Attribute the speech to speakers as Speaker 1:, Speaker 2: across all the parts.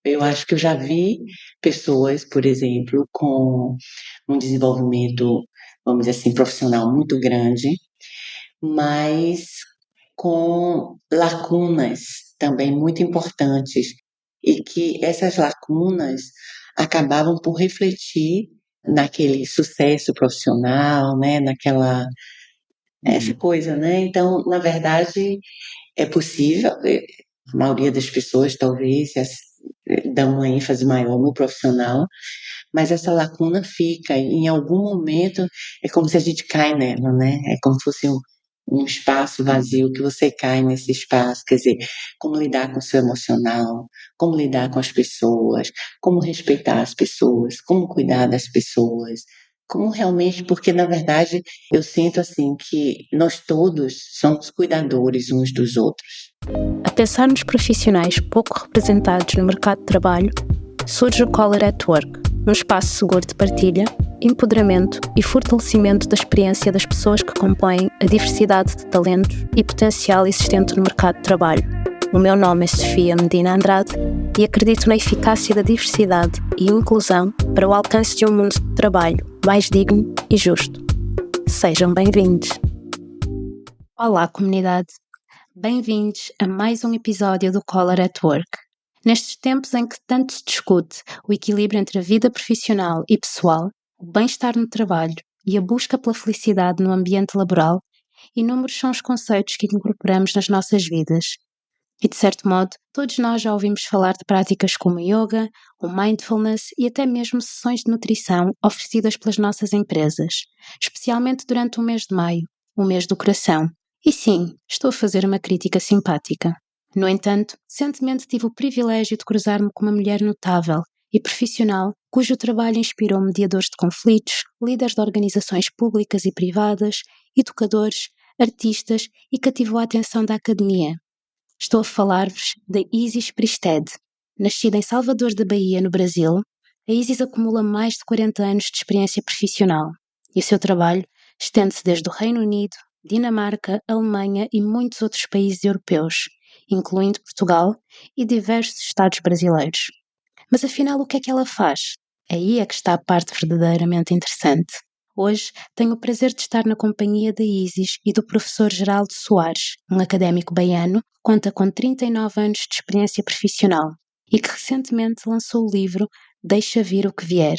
Speaker 1: Eu acho que eu já vi pessoas, por exemplo, com um desenvolvimento, vamos dizer assim, profissional muito grande, mas com lacunas também muito importantes, e que essas lacunas acabavam por refletir naquele sucesso profissional, né, naquela essa coisa, né? Então, na verdade, é possível, a maioria das pessoas talvez dão uma ênfase maior no profissional, mas essa lacuna fica, e em algum momento é como se a gente cai nela, né? É como se fosse um espaço vazio que você cai nesse espaço, quer dizer, como lidar com o seu emocional, como lidar com as pessoas, como respeitar as pessoas, como cuidar das pessoas, como realmente, porque na verdade eu sinto assim que nós todos somos cuidadores uns dos outros.
Speaker 2: A pensar nos profissionais pouco representados no mercado de trabalho, surge o Color at Work, um espaço seguro de partilha, empoderamento e fortalecimento da experiência das pessoas que compõem a diversidade de talentos e potencial existente no mercado de trabalho. O meu nome é Sofia Medina Andrade e acredito na eficácia da diversidade e inclusão para o alcance de um mundo de trabalho mais digno e justo. Sejam bem-vindos. Olá, comunidade. Bem-vindos a mais um episódio do Color at Work. Nestes tempos em que tanto se discute o equilíbrio entre a vida profissional e pessoal, o bem-estar no trabalho e a busca pela felicidade no ambiente laboral, inúmeros são os conceitos que incorporamos nas nossas vidas. E, de certo modo, todos nós já ouvimos falar de práticas como o yoga, o mindfulness e até mesmo sessões de nutrição oferecidas pelas nossas empresas, especialmente durante o mês de maio, o mês do coração. E sim, estou a fazer uma crítica simpática. No entanto, recentemente tive o privilégio de cruzar-me com uma mulher notável e profissional cujo trabalho inspirou mediadores de conflitos, líderes de organizações públicas e privadas, educadores, artistas e cativou a atenção da academia. Estou a falar-vos da Isis Priestad. Nascida em Salvador da Bahia, no Brasil, a Isis acumula mais de 40 anos de experiência profissional e o seu trabalho estende-se desde o Reino Unido, Dinamarca, Alemanha e muitos outros países europeus, incluindo Portugal e diversos estados brasileiros. Mas afinal, o que é que ela faz? Aí é que está a parte verdadeiramente interessante. Hoje tenho o prazer de estar na companhia da Isis e do professor Geraldo Soares, um académico baiano que conta com 39 anos de experiência profissional e que recentemente lançou o livro Deixa Vir o que Vier,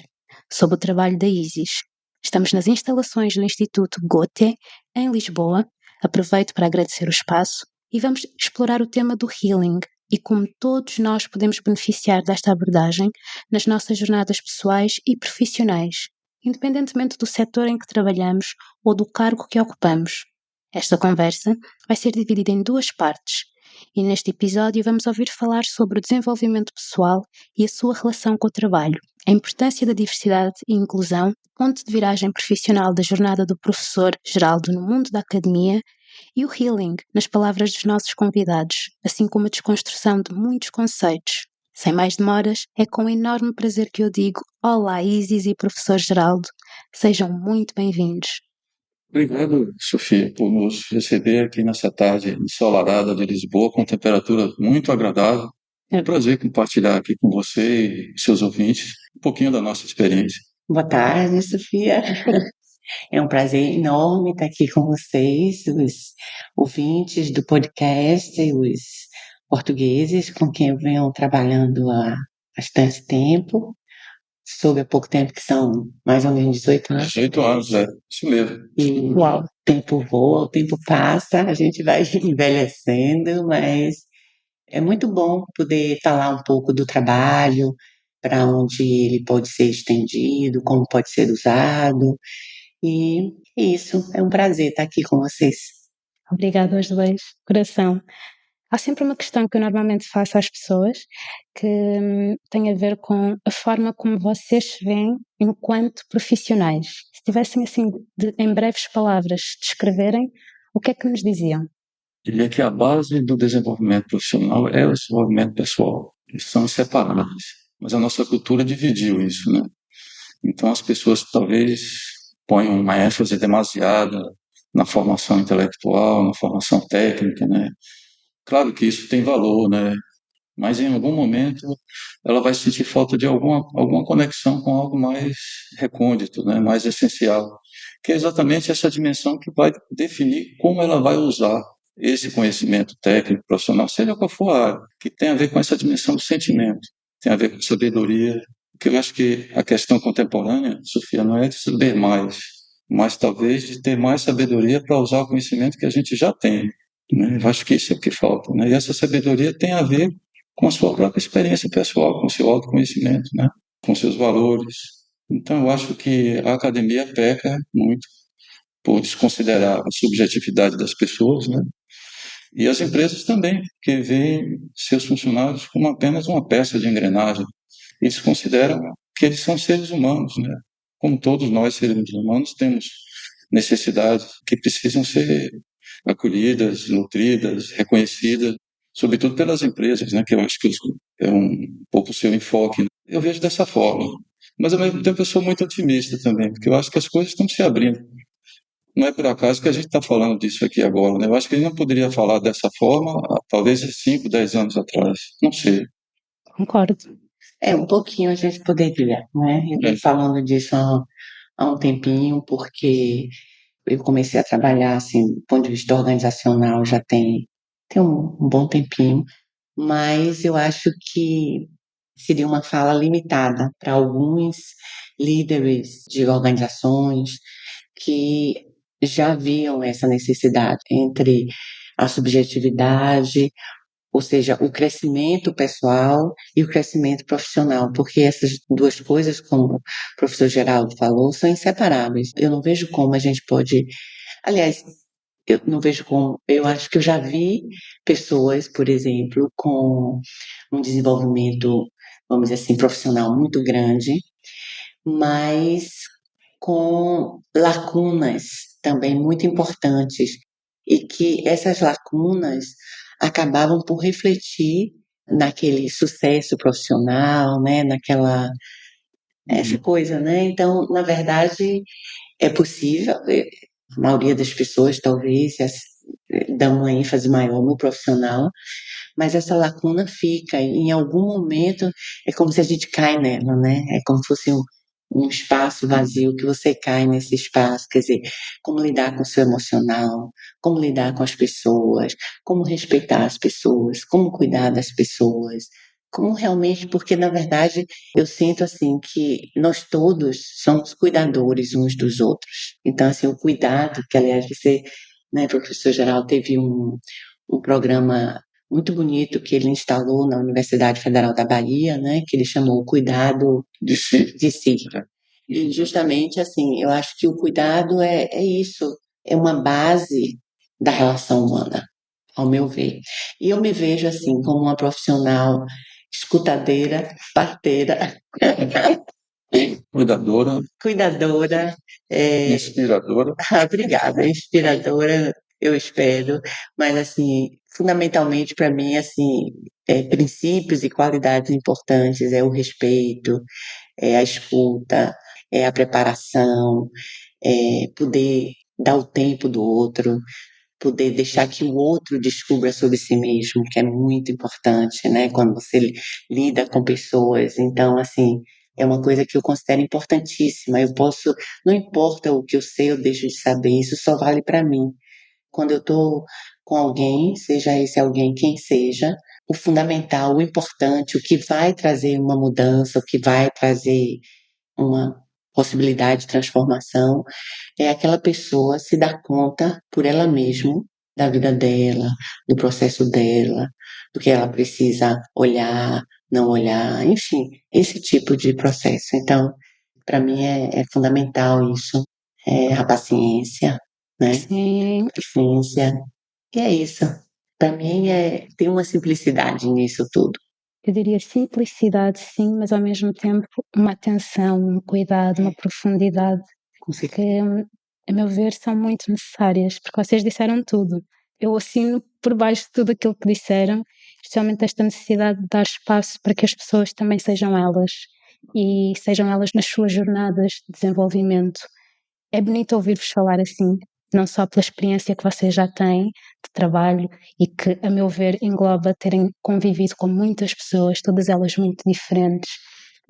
Speaker 2: sobre o trabalho da Isis. Estamos nas instalações do Instituto Goethe, em Lisboa. Aproveito para agradecer o espaço e vamos explorar o tema do healing e como todos nós podemos beneficiar desta abordagem nas nossas jornadas pessoais e profissionais, independentemente do setor em que trabalhamos ou do cargo que ocupamos. Esta conversa vai ser dividida em duas partes e neste episódio vamos ouvir falar sobre o desenvolvimento pessoal e a sua relação com o trabalho, a importância da diversidade e inclusão, ponto de viragem profissional da jornada do professor Geraldo no mundo da academia e o healing, nas palavras dos nossos convidados, assim como a desconstrução de muitos conceitos. Sem mais demoras, é com enorme prazer que eu digo olá Isis e professor Geraldo, sejam muito bem-vindos.
Speaker 3: Obrigado, Sofia, por nos receber aqui nessa tarde ensolarada de Lisboa, com temperatura muito agradável. É um prazer compartilhar aqui com você e seus ouvintes um pouquinho da nossa experiência.
Speaker 1: Boa tarde, Sofia. É um prazer enorme estar aqui com vocês, os ouvintes do podcast, os portugueses com quem eu venho trabalhando há bastante tempo, soube há pouco tempo que são mais ou menos 18 anos.
Speaker 3: 18 anos, isso mesmo.
Speaker 1: E o tempo voa, o tempo passa, a gente vai envelhecendo, mas é muito bom poder falar um pouco do trabalho, para onde ele pode ser estendido, como pode ser usado. E é isso, é um prazer estar aqui com vocês.
Speaker 2: Obrigada aos dois, coração. Há sempre uma questão que eu normalmente faço às pessoas que tem a ver com a forma como vocês se veem enquanto profissionais. Se tivessem, assim, em breves palavras, descreverem, o que é que nos diziam?
Speaker 3: Diria que a base do desenvolvimento profissional é o desenvolvimento pessoal. Eles são separados, mas a nossa cultura dividiu isso, né? Então as pessoas talvez ponham uma ênfase demasiada na formação intelectual, na formação técnica, né? Claro que isso tem valor, né? mas em algum momento ela vai sentir falta de alguma conexão com algo mais recôndito, né, mais essencial, que é exatamente essa dimensão que vai definir como ela vai usar esse conhecimento técnico, profissional, seja qual for a área, que tem a ver com essa dimensão do sentimento, tem a ver com sabedoria, porque eu acho que a questão contemporânea, Sofia, não é de saber mais, mas talvez de ter mais sabedoria para usar o conhecimento que a gente já tem, né? Eu acho que isso é o que falta, né? E essa sabedoria tem a ver com a sua própria experiência pessoal, com o seu autoconhecimento, né? Com seus valores. Então, eu acho que a academia peca muito por desconsiderar a subjetividade das pessoas, né? E as empresas também, que veem seus funcionários como apenas uma peça de engrenagem. Eles consideram que eles são seres humanos, né? Como todos nós, seres humanos, temos necessidades que precisam ser acolhidas, nutridas, reconhecidas, sobretudo pelas empresas, né? Que eu acho que é um pouco o seu enfoque. Eu vejo dessa forma. Mas, ao mesmo tempo, eu sou muito otimista também, porque eu acho que as coisas estão se abrindo. Não é por acaso que a gente está falando disso aqui agora, né? Eu acho que ele não poderia falar dessa forma, talvez há 5, 10 anos atrás. Não sei.
Speaker 2: Concordo.
Speaker 1: Um pouquinho a gente poderia, né? Eu venho falando disso há um tempinho, porque eu comecei a trabalhar, assim, do ponto de vista organizacional, já tem um bom tempinho, mas eu acho que seria uma fala limitada para alguns líderes de organizações que já viam essa necessidade entre a subjetividade, ou seja, o crescimento pessoal e o crescimento profissional, porque essas duas coisas, como o professor Geraldo falou, são inseparáveis. Eu não vejo como a gente pode. Aliás, eu não vejo como. Eu acho que eu já vi pessoas, por exemplo, com um desenvolvimento, vamos dizer assim, profissional muito grande, mas com lacunas também muito importantes, e que essas lacunas acabavam por refletir naquele sucesso profissional, né, naquela essa coisa, né? Então, na verdade, é possível, a maioria das pessoas talvez dão uma ênfase maior no profissional, mas essa lacuna fica, e em algum momento é como se a gente cai nela, né? É como se fosse um espaço vazio que você cai nesse espaço, quer dizer, como lidar com o seu emocional, como lidar com as pessoas, como respeitar as pessoas, como cuidar das pessoas, como realmente, porque na verdade eu sinto assim que nós todos somos cuidadores uns dos outros. Então assim, o cuidado, que aliás você, né, professor Geral, teve um programa muito bonito que ele instalou na Universidade Federal da Bahia, né, que ele chamou o Cuidado de Si. E justamente assim, eu acho que o cuidado é isso, é uma base da relação humana, ao meu ver. E eu me vejo assim como uma profissional escutadeira, parteira,
Speaker 3: Cuidadora,
Speaker 1: cuidadora,
Speaker 3: inspiradora.
Speaker 1: obrigada, inspiradora, eu espero, mas assim, fundamentalmente para mim, assim, princípios e qualidades importantes é o respeito, é a escuta, é a preparação, é poder dar o tempo do outro, poder deixar que o outro descubra sobre si mesmo, que é muito importante, né? Quando você lida com pessoas. Então, assim, é uma coisa que eu considero importantíssima. Eu posso, não importa o que eu sei ou deixo de saber, isso só vale para mim. Quando eu estou com alguém, seja esse alguém quem seja, o fundamental, o importante, o que vai trazer uma mudança, o que vai trazer uma possibilidade de transformação, é aquela pessoa se dar conta por ela mesma da vida dela, do processo dela, do que ela precisa olhar, não olhar, enfim, esse tipo de processo. Então, para mim é fundamental isso, a paciência, né?
Speaker 2: Sim,
Speaker 1: Paciência. E é isso. Para mim tem uma simplicidade nisso tudo.
Speaker 2: eu diria simplicidade, sim, mas ao mesmo tempo uma atenção, um cuidado, uma profundidade
Speaker 1: Com certeza.
Speaker 2: que, a meu ver, são muito necessárias, porque vocês disseram tudo. Eu assino por baixo de tudo aquilo que disseram, especialmente esta necessidade de dar espaço para que as pessoas também sejam elas e sejam elas nas suas jornadas de desenvolvimento. É bonito ouvir-vos falar assim, não só pela experiência que vocês já têm de trabalho e que, a meu ver, engloba terem convivido com muitas pessoas, todas elas muito diferentes,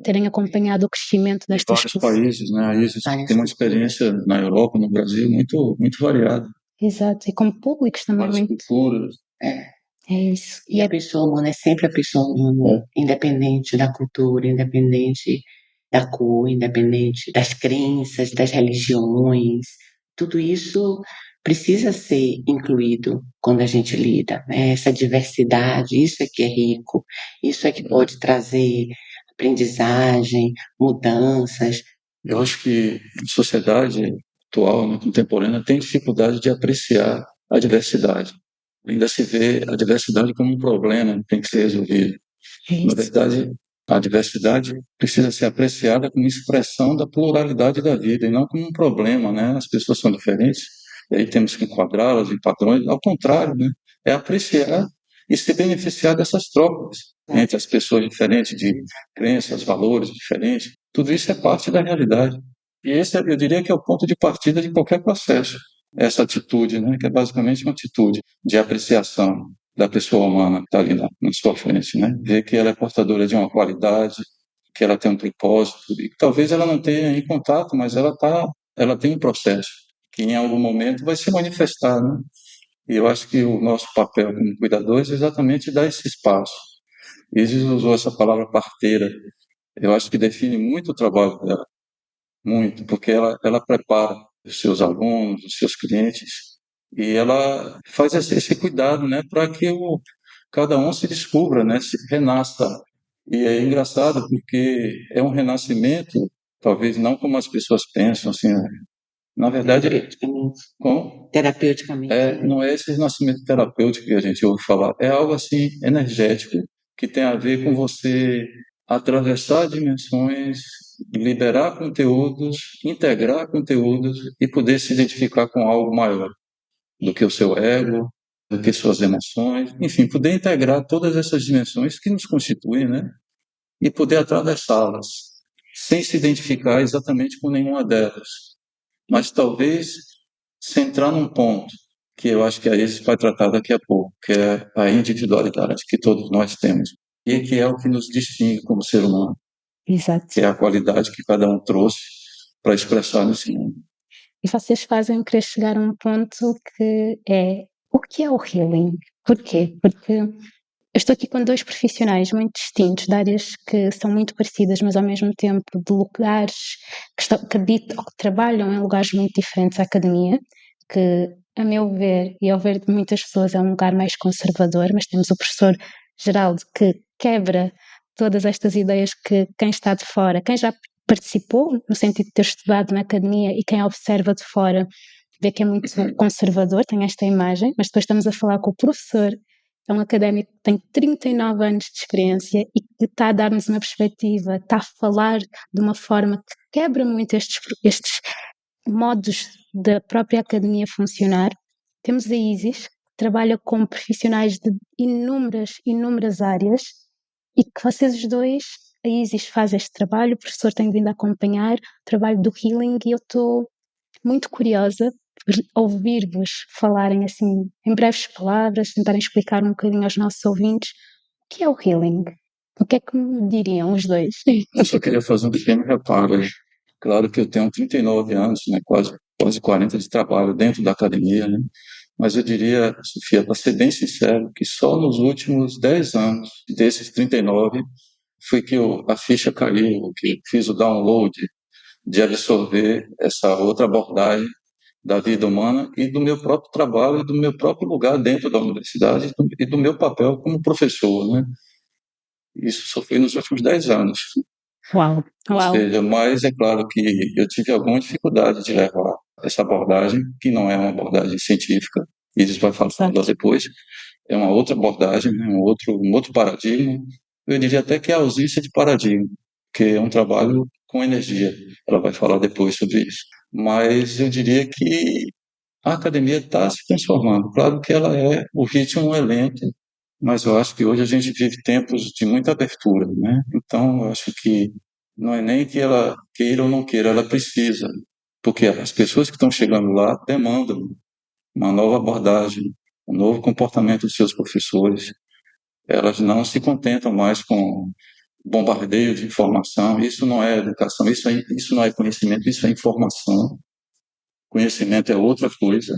Speaker 2: terem acompanhado o crescimento
Speaker 3: Em
Speaker 2: destas
Speaker 3: vários
Speaker 2: pessoas.
Speaker 3: países, né? A Isis
Speaker 1: Várias
Speaker 3: tem uma
Speaker 1: culturas.
Speaker 3: experiência na Europa, no Brasil, muito, muito variada.
Speaker 2: Exato, e com públicos também
Speaker 3: Várias
Speaker 2: muito.
Speaker 3: culturas.
Speaker 1: É.
Speaker 2: É isso.
Speaker 1: E a pessoa humana é sempre a pessoa humana, independente da cultura, independente da cor, independente das crenças, das religiões. Tudo isso precisa ser incluído quando a gente lida, né? Essa diversidade, isso é que é rico, isso é que pode trazer aprendizagem, mudanças.
Speaker 3: Eu acho que a sociedade atual, né, contemporânea, tem dificuldade de apreciar a diversidade. Ainda se vê a diversidade como um problema que tem que ser resolvido.
Speaker 2: É
Speaker 3: Na
Speaker 2: isso.
Speaker 3: verdade, a diversidade precisa ser apreciada como expressão da pluralidade da vida e não como um problema, né? As pessoas são diferentes e aí temos que enquadrá-las em padrões. Ao contrário, né? É apreciar e se beneficiar dessas trocas entre as pessoas diferentes, de crenças, valores diferentes. Tudo isso é parte da realidade. E esse, eu diria que é o ponto de partida de qualquer processo. Essa atitude, né? Que é basicamente uma atitude de apreciação da pessoa humana que está ali na sua frente, né? Ver que ela é portadora de uma qualidade, que ela tem um propósito, e que talvez ela não tenha em contato, mas ela tem um processo que em algum momento vai se manifestar, né? E eu acho que o nosso papel como cuidadores é exatamente dar esse espaço. Isis usou essa palavra parteira. Eu acho que define muito o trabalho dela, muito, porque ela prepara os seus alunos, os seus clientes, e ela faz esse cuidado, né, para que cada um se descubra, né, se renasça. E é engraçado porque é um renascimento, talvez não como as pessoas pensam, assim, né? Na verdade, como?
Speaker 1: Terapeuticamente, né?
Speaker 3: Não é esse renascimento terapêutico que a gente ouve falar, é algo assim energético que tem a ver com você atravessar dimensões, liberar conteúdos, integrar conteúdos e poder se identificar com algo maior do que o seu ego, do que suas emoções, enfim, poder integrar todas essas dimensões que nos constituem, né? E poder atravessá-las sem se identificar exatamente com nenhuma delas, mas talvez centrar num ponto que eu acho que a Isis vai tratar daqui a pouco, que é a individualidade que todos nós temos e que é o que nos distingue como ser humano,
Speaker 2: Exato.
Speaker 3: que é a qualidade que cada um trouxe para expressar nesse mundo.
Speaker 2: E vocês fazem-me querer chegar a um ponto que é: o que é o healing? Porquê? Porque eu estou aqui com dois profissionais muito distintos, de áreas que são muito parecidas, mas ao mesmo tempo de lugares que habitam ou que trabalham em lugares muito diferentes à academia, que, a meu ver, e ao ver de muitas pessoas, é um lugar mais conservador, mas temos o professor Geraldo que quebra todas estas ideias que quem está de fora, quem já participou, no sentido de ter estudado na academia, e quem observa de fora vê que é muito conservador, tem esta imagem, mas depois estamos a falar com o professor, é um académico que tem 39 anos de experiência e que está a dar-nos uma perspectiva, está a falar de uma forma que quebra muito estes modos da própria academia funcionar. Temos a Isis, que trabalha com profissionais de inúmeras áreas, e que vocês os dois, a Isis faz este trabalho, o professor tem vindo a acompanhar o trabalho do healing, e eu estou muito curiosa por ouvir-vos falarem assim, em breves palavras, tentarem explicar um bocadinho aos nossos ouvintes o que é o healing. O que é que me diriam os dois?
Speaker 3: Eu só queria fazer um pequeno reparo aí. Claro que eu tenho 39 anos, né, quase 40 de trabalho dentro da academia, né? Mas eu diria, Sofia, para ser bem sincero, que só nos últimos 10 anos, desses 39, foi que a ficha caiu, que fiz o download de absorver essa outra abordagem da vida humana e do meu próprio trabalho e do meu próprio lugar dentro da universidade e do meu papel como professor, né? Isso só foi nos últimos 10 anos.
Speaker 2: Uau,
Speaker 3: Ou
Speaker 2: uau.
Speaker 3: seja, mas é claro que eu tive alguma dificuldade de levar essa abordagem, que não é uma abordagem científica, e isso vai falar
Speaker 2: Exato.
Speaker 3: depois, é uma outra abordagem, né, um outro paradigma. Eu diria até que é a ausência de paradigma, que é um trabalho com energia. Ela vai falar depois sobre isso. Mas eu diria que a academia está se transformando. Claro que ela o ritmo é lento, mas eu acho que hoje a gente vive tempos de muita abertura, né? Então, eu acho que não é nem que ela queira ou não queira, ela precisa. porque as pessoas que estão chegando lá demandam uma nova abordagem, um novo comportamento dos seus professores. Elas não se contentam mais com bombardeio de informação. Isso não é educação, isso não é conhecimento, isso é informação. Conhecimento é outra coisa.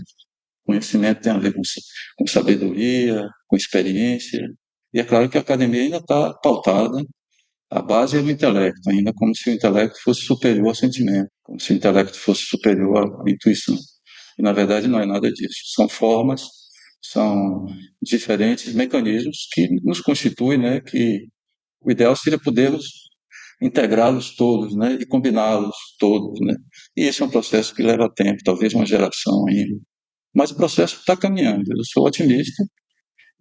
Speaker 3: Conhecimento tem a ver com sabedoria, com experiência. E é claro que a academia ainda está pautada, a base é o intelecto, ainda como se o intelecto fosse superior ao sentimento, como se o intelecto fosse superior à intuição. E, na verdade, não é nada disso. São formas, são diferentes mecanismos que nos constituem, né, que o ideal seria podermos integrá-los todos, né, e combiná-los todos, né. E esse é um processo que leva tempo, talvez uma geração ainda. Mas o processo está caminhando. Eu sou otimista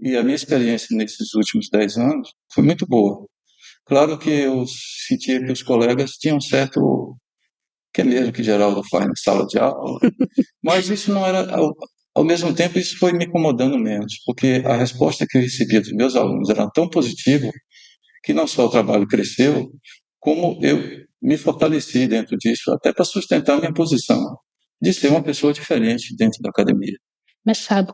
Speaker 3: e a minha experiência nesses últimos 10 anos foi muito boa. Claro que eu sentia que os colegas tinham certo, que é mesmo que Geraldo faz na sala de aula, mas isso não era, ao mesmo tempo, isso foi me incomodando menos, porque a resposta que eu recebia dos meus alunos era tão positiva que não só o trabalho cresceu, como eu me fortaleci dentro disso, até para sustentar a minha posição de ser uma pessoa diferente dentro da academia.
Speaker 2: Mas sabe,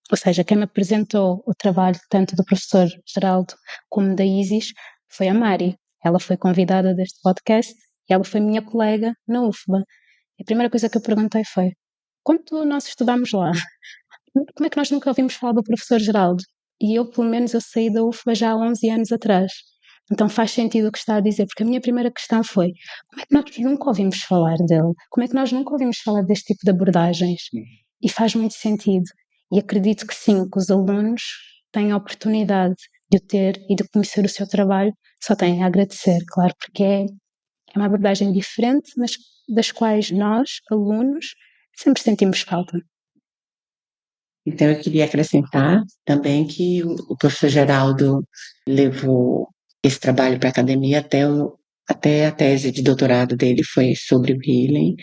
Speaker 2: ou seja, quem me apresentou o trabalho tanto do professor Geraldo como da Isis foi a Mari. Ela foi convidada deste podcast e ela foi minha colega na UFBA. E a primeira coisa que eu perguntei foi: quando nós estudámos lá, como é que nós nunca ouvimos falar do professor Geraldo? E eu, pelo menos, eu saí da UFBA já há 11 anos atrás. Então faz sentido o que está a dizer, porque a minha primeira questão foi: como é que nós nunca ouvimos falar dele? Como é que nós nunca ouvimos falar deste tipo de abordagens? E faz muito sentido. E acredito que sim, que os alunos têm a oportunidade de o ter e de conhecer o seu trabalho, só têm a agradecer, claro, porque é uma abordagem diferente, mas das quais nós, alunos, sempre sentimos falta.
Speaker 1: Então, eu queria acrescentar também que o professor Geraldo levou esse trabalho para a academia até a tese de doutorado dele foi sobre o healing,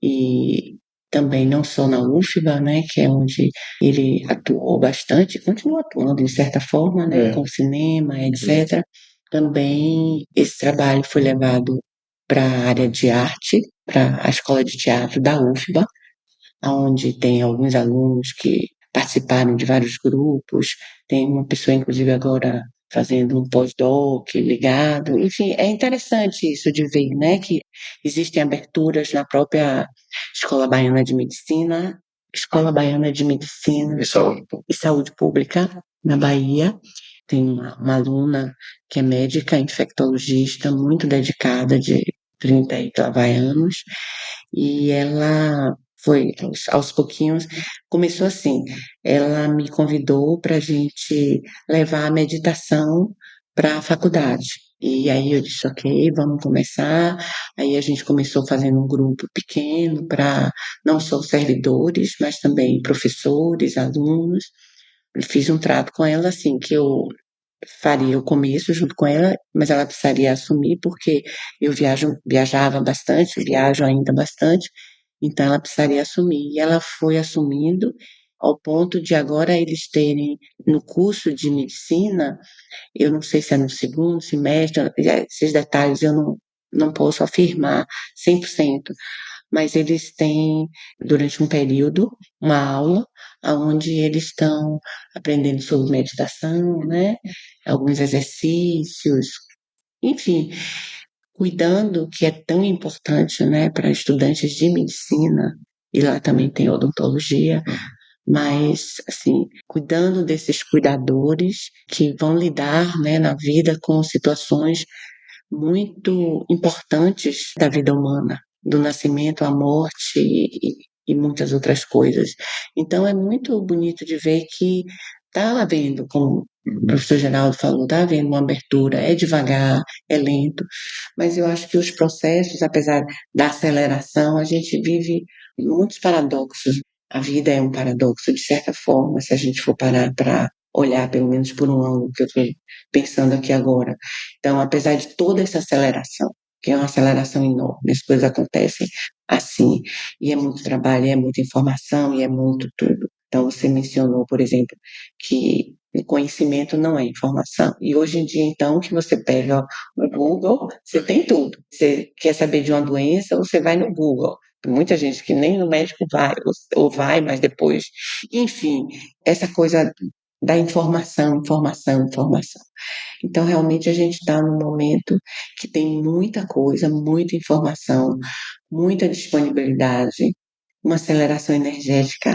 Speaker 1: e também não só na UFBA, né, que é onde ele atuou bastante, continua atuando de certa forma, né, com cinema, etc. Também esse trabalho foi levado para a área de arte, para a escola de teatro da UFBA, onde tem alguns alunos que participaram de vários grupos, tem uma pessoa, inclusive, agora fazendo um pós-doc ligado, enfim, é interessante isso de ver, né, que existem aberturas na própria Escola Baiana de Medicina e Saúde Pública, na Bahia. Tem uma aluna que é médica infectologista, muito dedicada, de 30 e lá vai anos, e ela foi, aos pouquinhos, começou assim, ela me convidou para a gente levar a meditação para a faculdade. E aí eu disse, ok, vamos começar. Aí a gente começou fazendo um grupo pequeno para não só servidores, mas também professores, alunos. Fiz um trato com ela assim, que eu faria o começo junto com ela, mas ela precisaria assumir porque eu viajava bastante, viajo ainda bastante, então ela precisaria assumir. E ela foi assumindo ao ponto de agora eles terem no curso de medicina, eu não sei se é no segundo semestre, esses detalhes eu não posso afirmar 100%, mas eles têm, durante um período, uma aula onde eles estão aprendendo sobre meditação, né? Alguns exercícios, enfim, cuidando, que é tão importante, né, para estudantes de medicina, e lá também tem odontologia, mas, assim, cuidando desses cuidadores que vão lidar, né, na vida com situações muito importantes da vida humana, do nascimento à morte e muitas outras coisas. Então é muito bonito de ver que está havendo, como o professor Geraldo falou, está havendo uma abertura, é devagar, é lento, mas eu acho que os processos, apesar da aceleração, a gente vive muitos paradoxos. A vida é um paradoxo, de certa forma, se a gente for parar para olhar, pelo menos por um ângulo que eu estou pensando aqui agora. Então, apesar de toda essa aceleração, que é uma aceleração enorme, as coisas acontecem assim, e é muito trabalho, e é muita informação, e é muito tudo. Então, você mencionou, por exemplo, que E conhecimento não é informação. E hoje em dia, então, que você pega o Google, você tem tudo. Você quer saber de uma doença, você vai no Google. Tem muita gente que nem no médico vai, ou vai, mas depois. Enfim, essa coisa da informação, informação, informação. Então, realmente, a gente está num momento que tem muita coisa, muita informação, muita disponibilidade, uma aceleração energética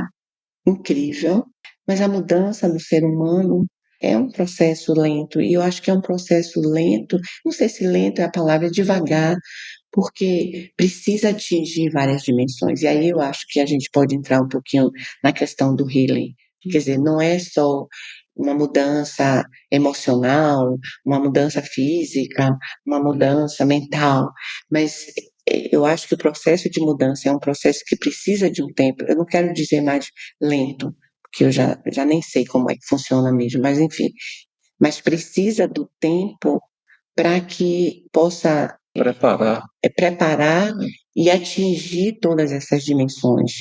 Speaker 1: incrível, mas a mudança do ser humano é um processo lento, e eu acho que é um processo lento, não sei se lento é a palavra, é devagar, porque precisa atingir várias dimensões. E aí eu acho que a gente pode entrar um pouquinho na questão do healing. Quer dizer, não é só uma mudança emocional, uma mudança física, uma mudança mental, mas eu acho que o processo de mudança é um processo que precisa de um tempo. Eu não quero dizer mais lento, porque eu já nem sei como é que funciona mesmo, mas enfim, mas precisa do tempo para que possa preparar e atingir todas essas dimensões,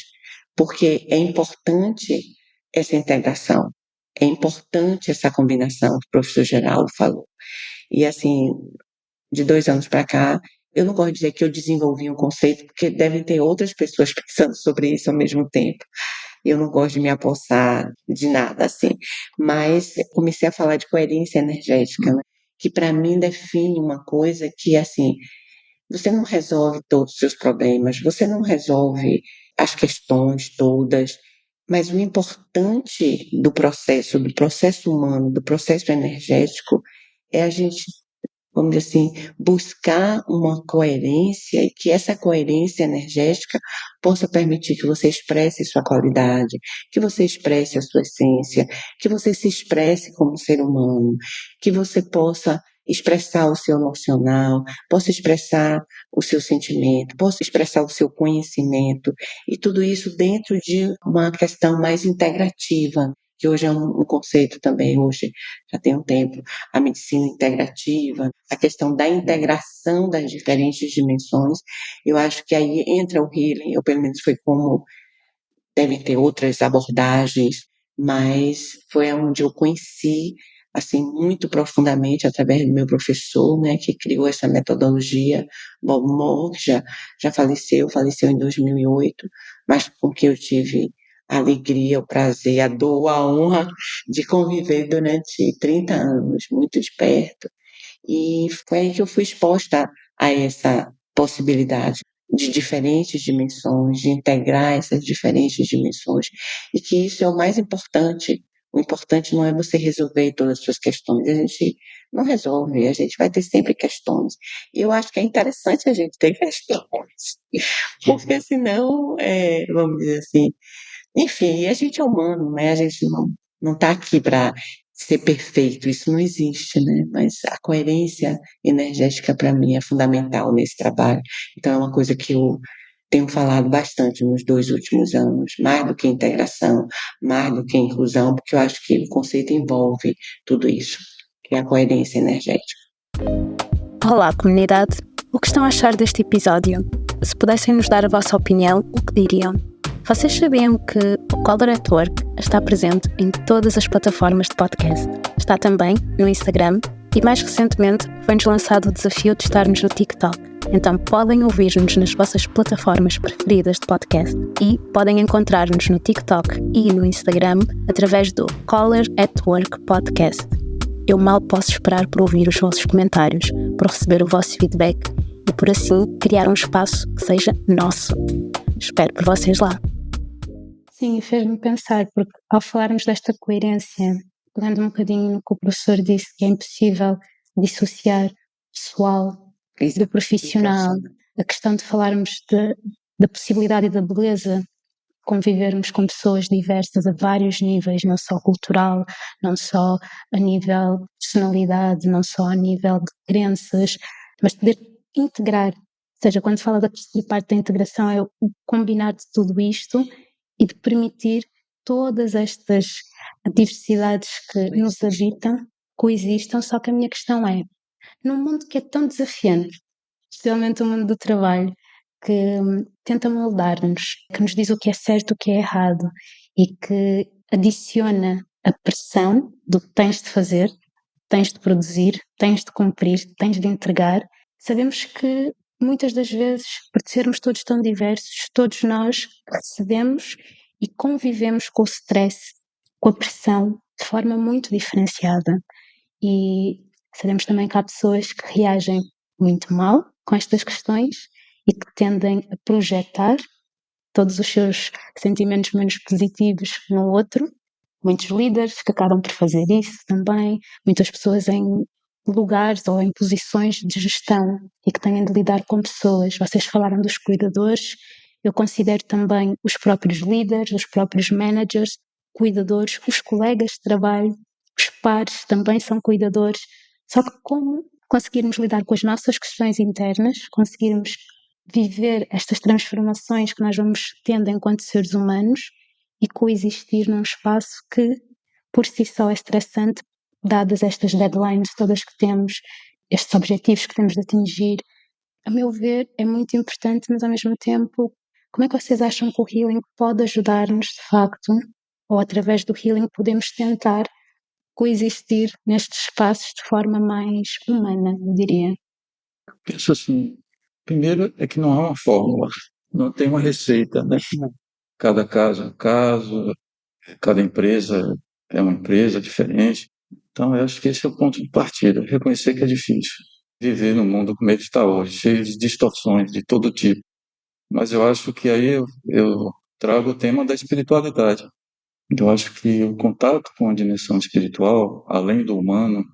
Speaker 1: porque é importante essa integração, é importante essa combinação que o professor Geraldo falou. E assim, de 2 anos para cá, eu não gosto de dizer que eu desenvolvi um conceito, porque devem ter outras pessoas pensando sobre isso ao mesmo tempo. Eu não gosto de me apossar de nada, assim. Mas comecei a falar de coerência energética, né? Que para mim define uma coisa que, assim, você não resolve todos os seus problemas, você não resolve as questões todas, mas o importante do processo humano, do processo energético, é a gente, vamos dizer assim, buscar uma coerência e que essa coerência energética possa permitir que você expresse sua qualidade, que você expresse a sua essência, que você se expresse como ser humano, que você possa expressar o seu emocional, possa expressar o seu sentimento, possa expressar o seu conhecimento, e tudo isso dentro de uma questão mais integrativa, que hoje é um conceito também, hoje já tem um tempo, a medicina integrativa, a questão da integração das diferentes dimensões. Eu acho que aí entra o healing, ou pelo menos foi como devem ter outras abordagens, mas foi onde eu conheci assim muito profundamente através do meu professor, né, que criou essa metodologia. Bob Moore já faleceu em 2008, mas com que eu tive a alegria, o prazer, a dor, a honra de conviver durante 30 anos, muito de perto. E foi aí que eu fui exposta a essa possibilidade de diferentes dimensões, de integrar essas diferentes dimensões, e que isso é o mais importante. O importante não é você resolver todas as suas questões, a gente não resolve, a gente vai ter sempre questões. E eu acho que é interessante a gente ter questões, porque senão, vamos dizer assim, enfim, a gente é humano, né? A gente não está aqui para ser perfeito, isso não existe, né? Mas a coerência energética para mim é fundamental nesse trabalho. Então é uma coisa que eu tenho falado bastante nos 2 últimos anos, mais do que integração, mais do que inclusão, porque eu acho que o conceito envolve tudo isso, que é a coerência energética.
Speaker 2: Olá, comunidade! O que estão a achar deste episódio? Se pudessem nos dar a vossa opinião, o que diriam? Vocês sabiam que o Color at Work está presente em todas as plataformas de podcast? Está também no Instagram e, mais recentemente, foi-nos lançado o desafio de estarmos no TikTok. Então podem ouvir-nos nas vossas plataformas preferidas de podcast e podem encontrar-nos no TikTok e no Instagram através do Color at Work Podcast. Eu mal posso esperar por ouvir os vossos comentários, por receber o vosso feedback e por assim criar um espaço que seja nosso. Espero por vocês lá. Sim, fez-me pensar, porque ao falarmos desta coerência, pegando um bocadinho no que o professor disse, que é impossível dissociar pessoal do profissional, a questão de falarmos da possibilidade e da beleza de convivermos com pessoas diversas a vários níveis, não só cultural, não só a nível de personalidade, não só a nível de crenças, mas poder integrar. Ou seja, quando fala da terceira parte da integração, é o combinar de tudo isto e de permitir todas estas diversidades que nos habitam, coexistam, só que a minha questão é, num mundo que é tão desafiante, especialmente o mundo do trabalho, que tenta moldar-nos, que nos diz o que é certo, o que é errado e que adiciona a pressão do que tens de fazer, tens de produzir, tens de cumprir, tens de entregar. Sabemos que muitas das vezes, por sermos todos tão diversos, todos nós recebemos e convivemos com o stress, com a pressão, de forma muito diferenciada. E sabemos também que há pessoas que reagem muito mal com estas questões e que tendem a projetar todos os seus sentimentos menos positivos no outro. Muitos líderes que acabam por fazer isso também, muitas pessoas em lugares ou em posições de gestão e que têm de lidar com pessoas. Vocês falaram dos cuidadores, eu considero também os próprios líderes, os próprios managers, cuidadores, os colegas de trabalho, os pares também são cuidadores. Só que como conseguirmos lidar com as nossas questões internas, conseguirmos viver estas transformações que nós vamos tendo enquanto seres humanos e coexistir num espaço que por si só é estressante, dadas estas deadlines todas que temos, estes objetivos que temos de atingir. A meu ver, é muito importante, mas ao mesmo tempo, como é que vocês acham que o healing pode ajudar-nos de facto, ou através do healing podemos tentar coexistir nestes espaços de forma mais humana, eu diria?
Speaker 3: Penso assim, primeiro é que não há uma fórmula, não tem uma receita, né? Cada caso é um caso, cada empresa é uma empresa diferente. Então, eu acho que esse é o ponto de partida. Reconhecer que é difícil viver no mundo como ele está hoje, cheio de distorções de todo tipo. Mas eu acho que aí eu trago o tema da espiritualidade. Eu acho que o contato com a dimensão espiritual, além do humano,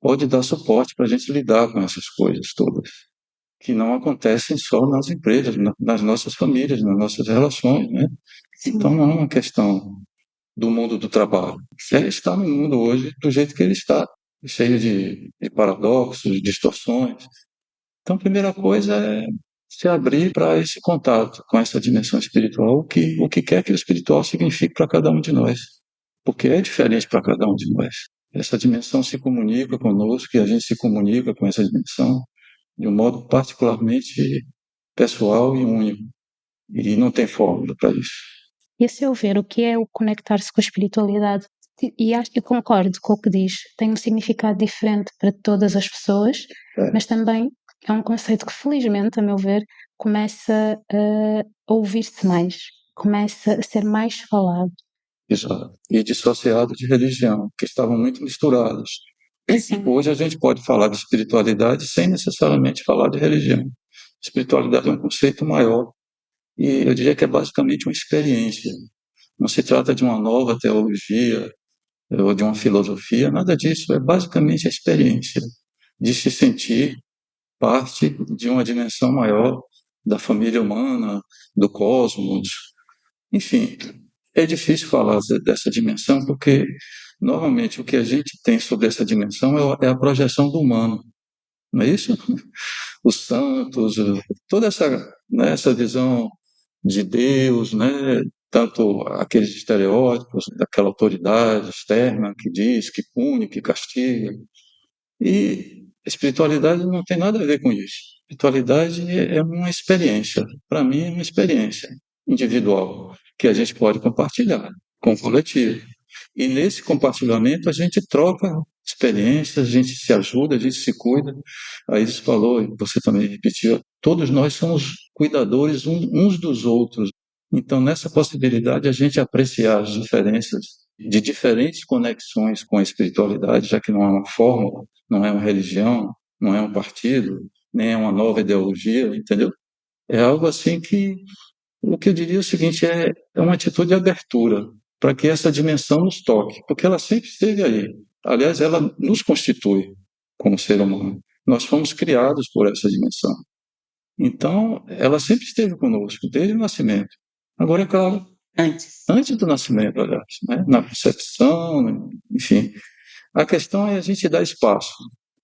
Speaker 3: pode dar suporte para a gente lidar com essas coisas todas, que não acontecem só nas empresas, nas nossas famílias, nas nossas relações, né? Então não é uma questão do mundo do trabalho. Ele está no mundo hoje do jeito que ele está, cheio de paradoxos, distorções. Então, a primeira coisa é se abrir para esse contato com essa dimensão espiritual, o que quer que o espiritual signifique para cada um de nós, porque é diferente para cada um de nós. Essa dimensão se comunica conosco e a gente se comunica com essa dimensão de um modo particularmente pessoal e único. E não tem fórmula para isso.
Speaker 2: E a seu ver, o que é o conectar-se com a espiritualidade? E acho que concordo com o que diz, tem um significado diferente para todas as pessoas, mas também é um conceito que, felizmente, a meu ver, começa a ouvir-se mais, começa a ser mais falado.
Speaker 3: Exato. E dissociado de religião, que estavam muito misturadas.
Speaker 2: Sim.
Speaker 3: Hoje a gente pode falar de espiritualidade sem necessariamente falar de religião. Espiritualidade é um conceito maior e eu diria que é basicamente uma experiência. Não se trata de uma nova teologia ou de uma filosofia, nada disso. É basicamente a experiência de se sentir parte de uma dimensão maior da família humana, do cosmos. Enfim, é difícil falar dessa dimensão porque normalmente o que a gente tem sobre essa dimensão é a projeção do humano, não é isso? Os santos, toda essa visão de Deus, né? Tanto aqueles estereótipos daquela autoridade externa que diz, que pune, que castiga. E espiritualidade não tem nada a ver com isso. Espiritualidade é uma experiência. Para mim, é uma experiência individual que a gente pode compartilhar com o coletivo. E nesse compartilhamento a gente troca experiências, a gente se ajuda, a gente se cuida. Aí você falou, e você também repetiu, todos nós somos cuidadores uns dos outros. Então, nessa possibilidade, a gente apreciar as diferenças de diferentes conexões com a espiritualidade, já que não é uma fórmula, não é uma religião, não é um partido, nem é uma nova ideologia, entendeu? É algo assim que, o que eu diria é o seguinte, é uma atitude de abertura para que essa dimensão nos toque, porque ela sempre esteve aí. Aliás, ela nos constitui como ser humano. Nós fomos criados por essa dimensão. Então, ela sempre esteve conosco, desde o nascimento. Agora, é claro, antes do nascimento, aliás, né? Na percepção, enfim. A questão é a gente dar espaço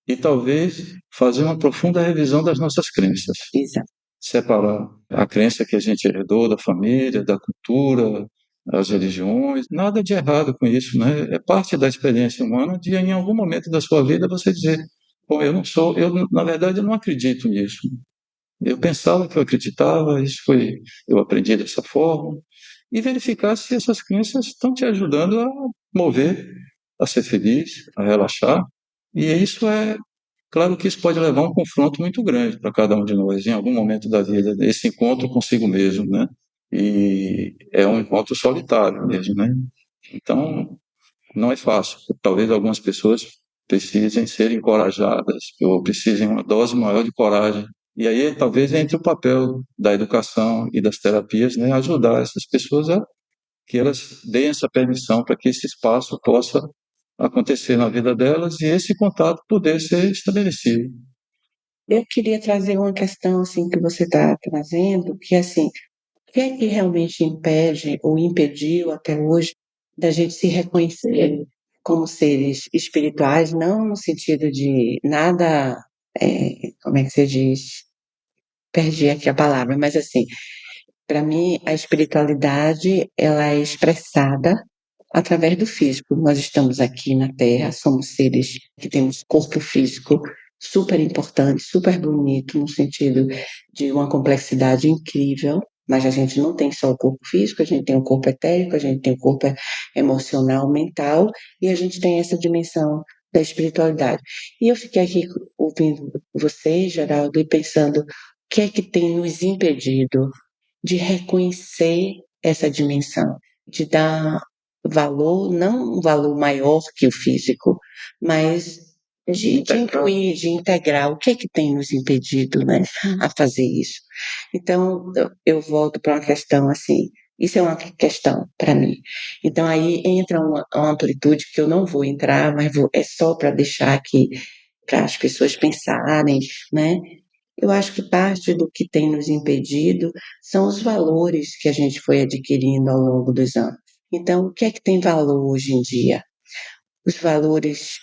Speaker 3: e talvez fazer uma profunda revisão das nossas crenças.
Speaker 1: Exato.
Speaker 3: Separar a crença que a gente herdou da família, da cultura, das religiões, nada de errado com isso, né? É parte da experiência humana de em algum momento da sua vida você dizer, bom, eu não sou, eu na verdade eu não acredito nisso. Eu pensava que eu acreditava, eu aprendi dessa forma, e verificar se essas crenças estão te ajudando a mover a ser feliz, a relaxar. E isso claro que isso pode levar a um confronto muito grande para cada um de nós, em algum momento da vida, esse encontro consigo mesmo, né? E é um encontro solitário mesmo, né? Então, não é fácil. Talvez algumas pessoas precisem ser encorajadas ou precisem uma dose maior de coragem. E aí, talvez entre o papel da educação e das terapias, né, ajudar essas pessoas a que elas deem essa permissão para que esse espaço possa acontecer na vida delas e esse contato poder ser estabelecido.
Speaker 1: Eu queria trazer uma questão assim que você está trazendo, que é assim, o que é que realmente impede ou impediu até hoje da gente se reconhecer como seres espirituais, não no sentido de nada, como é que se diz? Perdi aqui a palavra, mas assim, para mim a espiritualidade ela é expressada através do físico. Nós estamos aqui na Terra, somos seres que temos corpo físico super importante, super bonito, no sentido de uma complexidade incrível, mas a gente não tem só o corpo físico, a gente tem o corpo etérico, a gente tem o corpo emocional, mental, e a gente tem essa dimensão da espiritualidade. E eu fiquei aqui ouvindo você, Geraldo, e pensando o que é que tem nos impedido de reconhecer essa dimensão, de dar valor, não um valor maior que o físico, mas de incluir, de integrar. O que é que tem nos impedido, né, a fazer isso? Então, eu volto para uma questão assim, isso é uma questão para mim. Então, aí entra uma amplitude que eu não vou entrar, mas é só para deixar aqui, para as pessoas pensarem, né? Eu acho que parte do que tem nos impedido são os valores que a gente foi adquirindo ao longo dos anos. Então, o que é que tem valor hoje em dia? Os valores,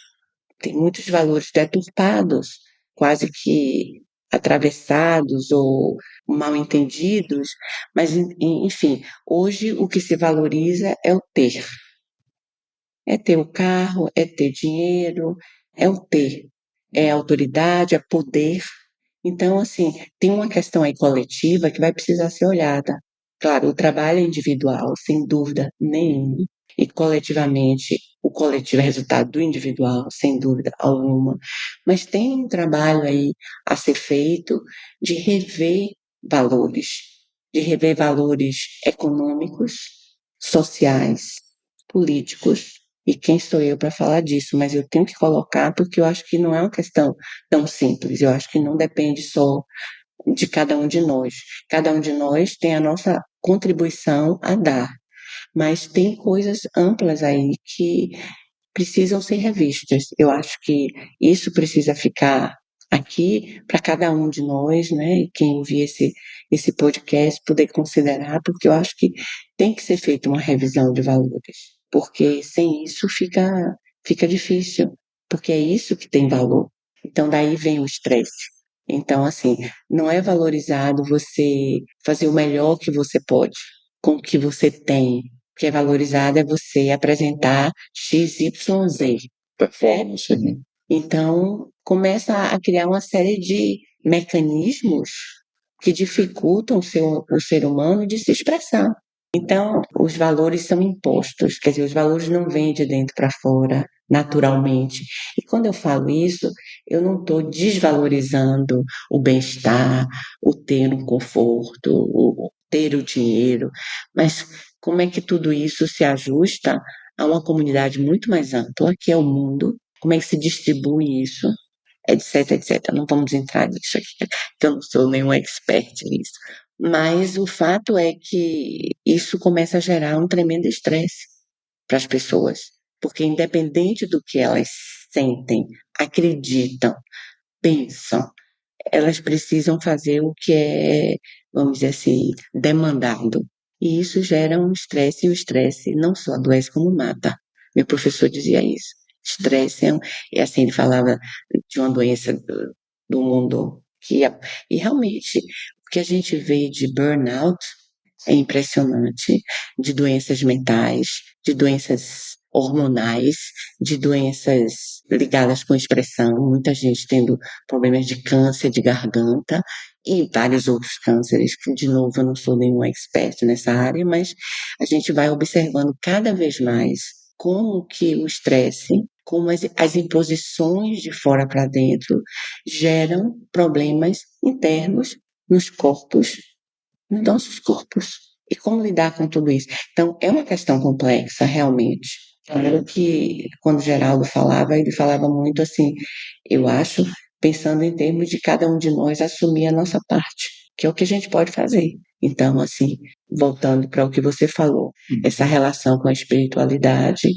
Speaker 1: tem muitos valores deturpados, quase que atravessados ou mal entendidos, mas, enfim, hoje o que se valoriza é o ter. É ter o carro, é ter dinheiro, é o ter. É autoridade, é poder. Então, assim, tem uma questão aí coletiva que vai precisar ser olhada. Claro, o trabalho é individual, sem dúvida nenhuma. E coletivamente, o coletivo é resultado do individual, sem dúvida alguma. Mas tem um trabalho aí a ser feito de valores, de rever valores econômicos, sociais, políticos. E quem sou eu para falar disso? Mas eu tenho que colocar porque eu acho que não é uma questão tão simples. Eu acho que não depende só de cada um de nós. Cada um de nós tem a nossa contribuição a dar, mas tem coisas amplas aí que precisam ser revistas. Eu acho que isso precisa ficar aqui para cada um de nós, né? E quem ouvir esse podcast poder considerar, porque eu acho que tem que ser feita uma revisão de valores, porque sem isso fica difícil, porque é isso que tem valor. Então daí vem o estresse. Então, assim, não é valorizado você fazer o melhor que você pode com o que você tem. O que é valorizado é você apresentar X, Y, Z.
Speaker 3: Performance, né?
Speaker 1: Então, começa a criar uma série de mecanismos que dificultam o ser humano de se expressar. Então, os valores são impostos, quer dizer, os valores não vêm de dentro para fora, naturalmente. E quando eu falo isso, eu não estou desvalorizando o bem-estar, o ter um conforto, o ter o dinheiro, mas como é que tudo isso se ajusta a uma comunidade muito mais ampla, que é o mundo, como é que se distribui isso, etc, etc. Não vamos entrar nisso aqui, que eu não sou nenhum expert nisso. Mas o fato é que isso começa a gerar um tremendo estresse para as pessoas, porque independente do que elas sentem, acreditam, pensam, elas precisam fazer o que é, vamos dizer assim, demandado. E isso gera um estresse, e o estresse não só adoece como mata. Meu professor dizia isso. Estresse é assim, ele falava de uma doença do mundo e realmente o que a gente vê de burnout é impressionante, de doenças mentais, de doenças hormonais, de doenças ligadas com expressão, muita gente tendo problemas de câncer de garganta e vários outros cânceres, que de novo eu não sou nenhum expert nessa área, mas a gente vai observando cada vez mais como que o estresse, como as imposições de fora para dentro geram problemas internos nos corpos, nos nossos corpos. E como lidar com tudo isso? Então, é uma questão complexa, realmente. Claro que, quando o Geraldo falava, ele falava muito assim, eu acho, pensando em termos de cada um de nós assumir a nossa parte, que é o que a gente pode fazer. Então, assim, voltando para o que você falou, essa relação com a espiritualidade,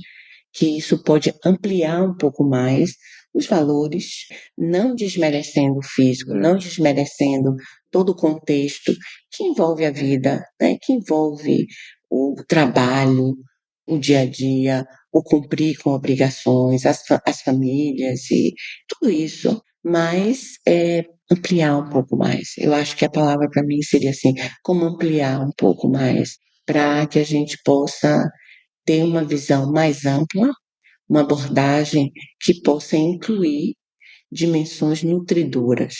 Speaker 1: que isso pode ampliar um pouco mais os valores, não desmerecendo o físico, não desmerecendo todo o contexto que envolve a vida, né? Que envolve o trabalho, o dia a dia, o cumprir com obrigações, as famílias e tudo isso, mas ampliar um pouco mais. Eu acho que a palavra para mim seria assim, como ampliar um pouco mais, para que a gente possa ter uma visão mais ampla, uma abordagem que possa incluir dimensões nutridoras.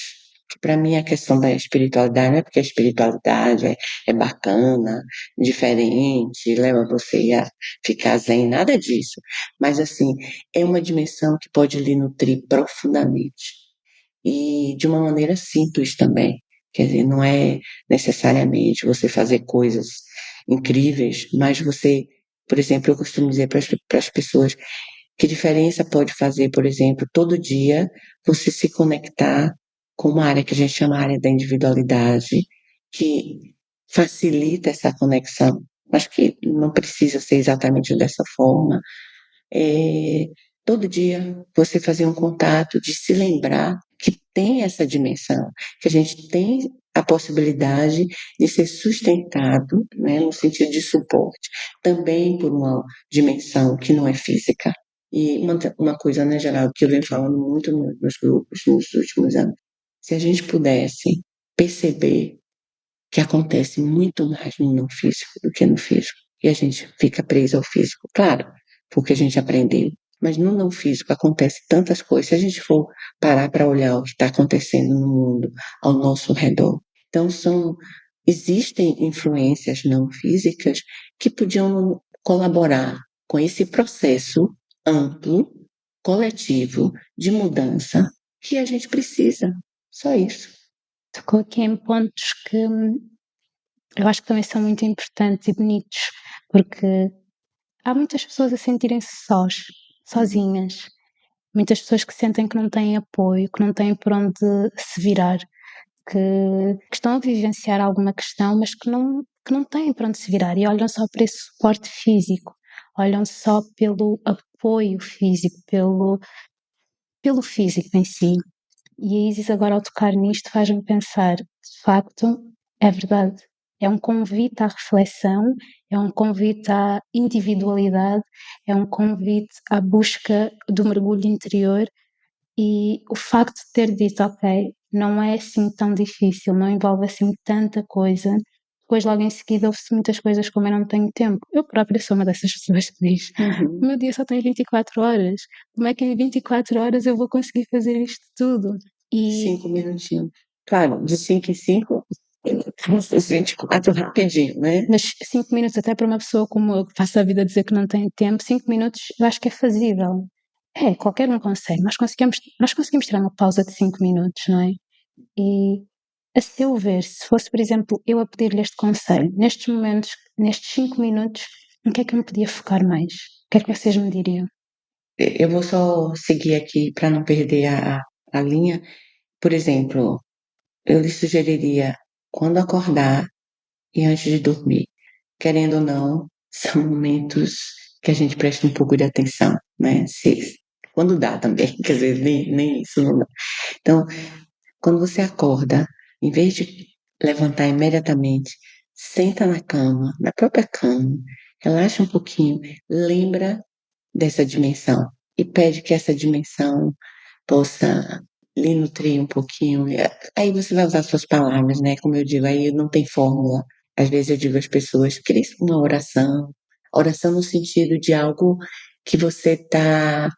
Speaker 1: Para mim, a questão da espiritualidade não é porque a espiritualidade é bacana, diferente, leva você a ficar zen, nada disso. Mas, assim, é uma dimensão que pode lhe nutrir profundamente e de uma maneira simples também. Quer dizer, não é necessariamente você fazer coisas incríveis, mas você, por exemplo, eu costumo dizer para as pessoas que diferença pode fazer, por exemplo, todo dia você se conectar com uma área que a gente chama área da individualidade, que facilita essa conexão. Acho que não precisa ser exatamente dessa forma, é, todo dia você fazer um contato, de se lembrar que tem essa dimensão, que a gente tem a possibilidade de ser sustentado, né, no sentido de suporte, também por uma dimensão que não é física. E uma coisa, né, Geraldo, que eu venho falando muito nos grupos nos últimos anos, se a gente pudesse perceber que acontece muito mais no não físico do que no físico. E a gente fica preso ao físico, claro, porque a gente aprendeu. Mas no não físico acontece tantas coisas. Se a gente for parar para olhar o que está acontecendo no mundo ao nosso redor. Então, existem influências não físicas que podiam colaborar com esse processo amplo, coletivo, de mudança que a gente precisa. Só isso.
Speaker 2: Tocou aqui em pontos que eu acho que também são muito importantes e bonitos, porque há muitas pessoas a sentirem-se sós, sozinhas. Muitas pessoas que sentem que não têm apoio, que não têm por onde se virar, que estão a vivenciar alguma questão, mas que não têm por onde se virar e olham só para esse suporte físico, olham só pelo apoio físico, pelo físico em si. E a Isis agora ao tocar nisto faz-me pensar, de facto, é verdade. É um convite à reflexão, é um convite à individualidade, é um convite à busca do mergulho interior e o facto de ter dito, ok, não é assim tão difícil, não envolve assim tanta coisa. Depois, logo em seguida, houve-se muitas coisas como eu não tenho tempo. Eu própria sou uma dessas pessoas que diz: o meu dia só tem 24 horas. Como é que em 24 horas eu vou conseguir fazer isto tudo? E
Speaker 1: 5 minutinhos. Claro, de 5 em 5, 24 rapidinho, né?
Speaker 2: mas 5 minutos, até para uma pessoa como eu, que passa a vida a dizer que não tem tempo, 5 minutos eu acho que é fazível. É, qualquer um consegue. Nós conseguimos tirar uma pausa de 5 minutos, não é? E, a seu ver, se fosse, por exemplo, eu a pedir-lhe este conselho, nestes momentos, nestes 5 minutos, em que é que eu me podia focar mais? O que é que vocês me diriam?
Speaker 1: Eu vou só seguir aqui para não perder a linha. Por exemplo, eu lhe sugeriria, quando acordar e antes de dormir, querendo ou não, são momentos que a gente presta um pouco de atenção, né? Quando dá também, quer dizer, nem isso não dá. Então, quando você acorda, em vez de levantar imediatamente, senta na cama, na própria cama, relaxa um pouquinho, lembra dessa dimensão e pede que essa dimensão possa lhe nutrir um pouquinho. Aí você vai usar suas palavras, né? Como eu digo, aí não tem fórmula. Às vezes eu digo às pessoas, crie uma oração. Oração no sentido de algo que você está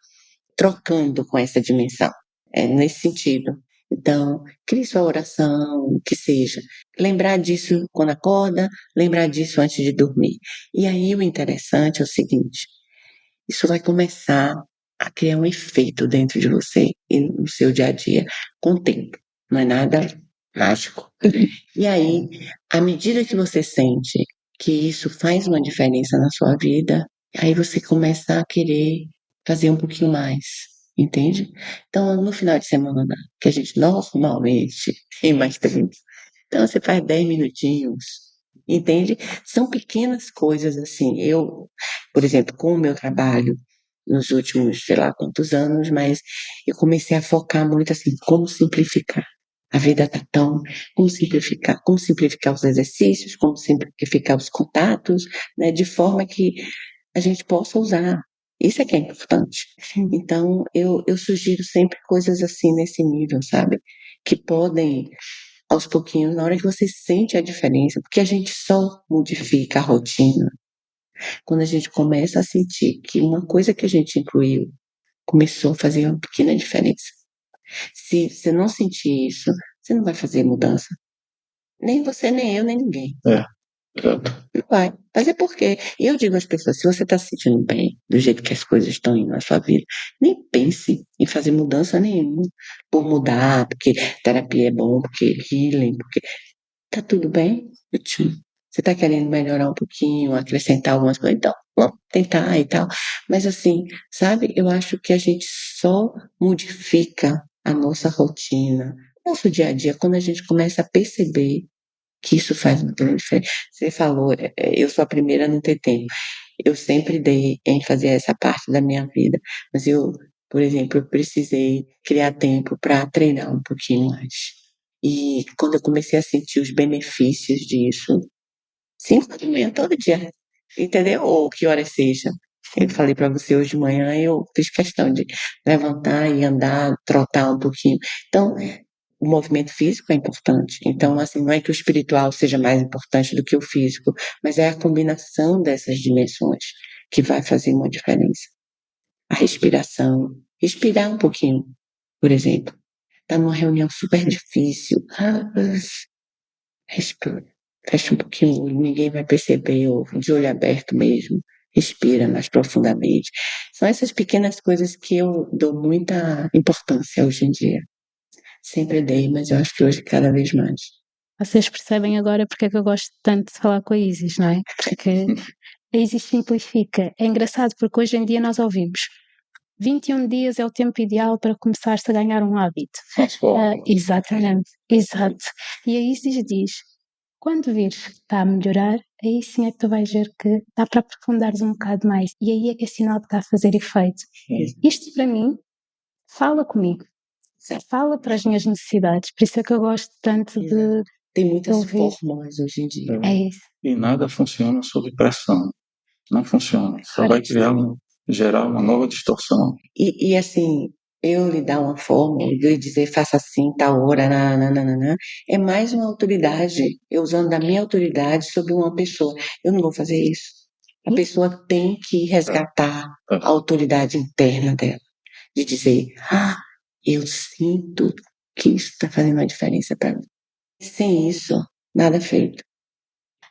Speaker 1: trocando com essa dimensão. É nesse sentido. Então, crie sua oração, que seja. Lembrar disso quando acorda, lembrar disso antes de dormir. E aí o interessante é o seguinte: isso vai começar a criar um efeito dentro de você e no seu dia a dia com o tempo. Não é nada mágico. E aí, à medida que você sente que isso faz uma diferença na sua vida, aí você começa a querer fazer um pouquinho mais, entende? Então, no final de semana, que a gente normalmente tem mais tempo, então você faz 10 minutinhos, entende? São pequenas coisas assim. Eu, por exemplo, com o meu trabalho, nos últimos, sei lá quantos anos, mas eu comecei a focar muito assim, como simplificar. A vida tá tão, como simplificar os exercícios, como simplificar os contatos, né, de forma que a gente possa usar. Isso é que é importante. Então, eu sugiro sempre coisas assim nesse nível, sabe? Que podem, aos pouquinhos, na hora que você sente a diferença, porque a gente só modifica a rotina quando a gente começa a sentir que uma coisa que a gente incluiu começou a fazer uma pequena diferença. Se você não sentir isso, você não vai fazer mudança. Nem você, nem eu, nem ninguém. Não vai. Mas é porque, e eu digo às pessoas, se você está se sentindo bem, do jeito que as coisas estão indo na sua vida, nem pense em fazer mudança nenhuma, por mudar, porque terapia é bom, porque healing, porque tá tudo bem, ótimo. Você está querendo melhorar um pouquinho, acrescentar algumas coisas, então, vamos tentar e tal. Mas assim, sabe, eu acho que a gente só modifica a nossa rotina, nosso dia a dia, quando a gente começa a perceber que isso faz uma grande diferença. Você falou, eu sou a primeira a não ter tempo. Eu sempre dei ênfase a essa parte da minha vida, mas eu, por exemplo, eu precisei criar tempo para treinar um pouquinho mais. E quando eu comecei a sentir os benefícios disso, 5 da manhã todo dia, entendeu? Ou que hora seja. Eu falei para você hoje de manhã, eu fiz questão de levantar e andar, trotar um pouquinho. Então, o movimento físico é importante. Então, assim, não é que o espiritual seja mais importante do que o físico, mas é a combinação dessas dimensões que vai fazer uma diferença. A respiração, respirar um pouquinho, por exemplo. Está numa reunião super difícil. Respira. Fecha um pouquinho o olho, ninguém vai perceber, ou de olho aberto mesmo. Respira mais profundamente. São essas pequenas coisas que eu dou muita importância hoje em dia. Sempre dei, mas eu acho que hoje cada vez mais.
Speaker 2: Vocês percebem agora porque é que eu gosto tanto de falar com a Isis, não é? Porque a Isis simplifica. É engraçado porque hoje em dia nós ouvimos 21 dias é o tempo ideal para começar-se a ganhar um hábito. Exatamente, exato. E a Isis diz, quando vires que está a melhorar, aí sim é que tu vais ver que dá para aprofundares um bocado mais. E aí é que é sinal que está a fazer efeito. Isto para mim, fala comigo. Fala para as minhas necessidades. Por isso é que eu gosto tanto de...
Speaker 1: Tem muitas
Speaker 2: ouvir.
Speaker 1: fórmulas hoje em dia.
Speaker 2: É isso.
Speaker 3: E nada funciona sob pressão. Não funciona. Só vai gerar uma nova distorção.
Speaker 1: E assim, eu lhe dar uma fórmula, eu lhe dizer faça assim, tal hora, nananana, é mais uma autoridade, eu usando da minha autoridade sobre uma pessoa. Eu não vou fazer isso. A pessoa tem que resgatar a autoridade interna dela, de dizer, eu sinto que isso está fazendo uma diferença para mim. Sem isso, nada é feito.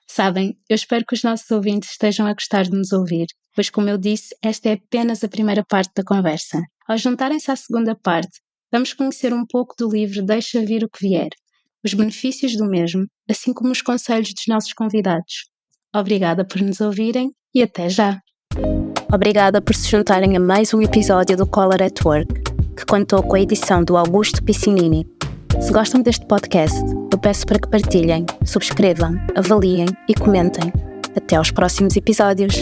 Speaker 2: Sabem, eu espero que os nossos ouvintes estejam a gostar de nos ouvir, pois, como eu disse, esta é apenas a primeira parte da conversa. Ao juntarem-se à segunda parte, vamos conhecer um pouco do livro Deixa Vir o que Vier, os benefícios do mesmo, assim como os conselhos dos nossos convidados. Obrigada por nos ouvirem e até já! Obrigada por se juntarem a mais um episódio do Color at Work, que contou com a edição do Augusto Piccinini. Se gostam deste podcast, eu peço para que partilhem, subscrevam, avaliem e comentem. Até aos próximos episódios!